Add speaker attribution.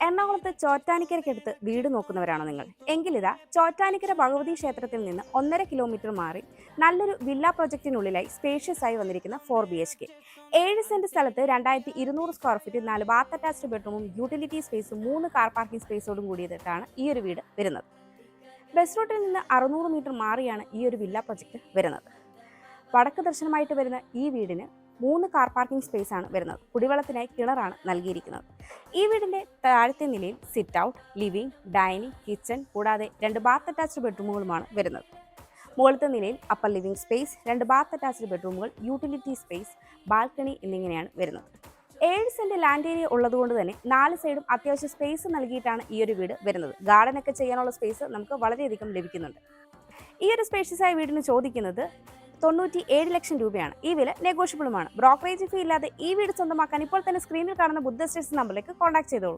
Speaker 1: എറണാകുളത്ത് ചോറ്റാനിക്കരയ്ക്കടുത്ത് വീട് നോക്കുന്നവരാണോ നിങ്ങൾ? എങ്കിലിതാ ചോറ്റാനിക്കര ഭഗവതി ക്ഷേത്രത്തിൽ നിന്ന് 1.5 കിലോമീറ്റർ മാറി നല്ലൊരു വില്ല പ്രൊജക്ടിനുള്ളിലായി സ്പേഷ്യസ് ആയി വന്നിരിക്കുന്ന 4 BHK 7 സെന്റ് സ്ഥലത്ത് 2200 സ്ക്വയർ ഫീറ്റ് 4 ബാത്ത് അറ്റാച്ച്ഡ് ബെഡ്റൂമും യൂട്ടിലിറ്റി സ്പേസും 3 കാർ പാർക്കിംഗ് സ്പേസോടും കൂടിയതായിട്ടാണ് ഈ ഒരു വീട് വരുന്നത്. ബസ് റൂട്ടിൽ നിന്ന് 600 മീറ്റർ മാറിയാണ് ഈ ഒരു വില്ല പ്രൊജക്ട് വരുന്നത്. വടക്ക് ദർശനമായിട്ട് വരുന്ന ഈ വീടിന് 3 കാർ പാർക്കിംഗ് സ്പേസ് ആണ് വരുന്നത്. കുടിവെള്ളത്തിനായി കിണറാണ് നൽകിയിരിക്കുന്നത്. ഈ വീടിന്റെ താഴത്തെ നിലയിൽ sit out, living, dining, kitchen കൂടാതെ 2 ബാത്ത് അറ്റാച്ച്ഡ് ബെഡ്റൂമുകളുമാണ് വരുന്നത്. മുകളിലത്തെ നിലയിൽ upper living space, 2 bath attached ബെഡ്റൂമുകൾ, യൂട്ടിലിറ്റി സ്പേസ്, ബാൽക്കണി എന്നിങ്ങനെയാണ് വരുന്നത്. 7 സെന്റ് ലാൻഡ് ഏരിയ ഉള്ളതുകൊണ്ട് തന്നെ 4 സൈഡും അത്യാവശ്യം സ്പേസ് നൽകിയിട്ടാണ് ഈ ഒരു വീട് വരുന്നത്. ഗാർഡൻ ഒക്കെ ചെയ്യാനുള്ള സ്പേസ് നമുക്ക് വളരെയധികം ലഭിക്കുന്നുണ്ട്. ഈ ഒരു സ്പേഷ്യസ് ആയ വീടിന് ചോദിക്കുന്നത് 97 ലക്ഷം രൂപയാണ്. ഈ വില നെഗോഷ്യബിളുമാണ്. ബ്രോക്കറേജ് ഫീ ഇല്ലാതെ ഈ വീട് സ്വന്തമാക്കാൻ ഇപ്പോൾ തന്നെ സ്ക്രീനിൽ കാണുന്ന ബുദ്ധ സ്റ്റേഷൻ നമ്പറിലേക്ക് കോൺടാക്ട് ചെയ്തോളൂ.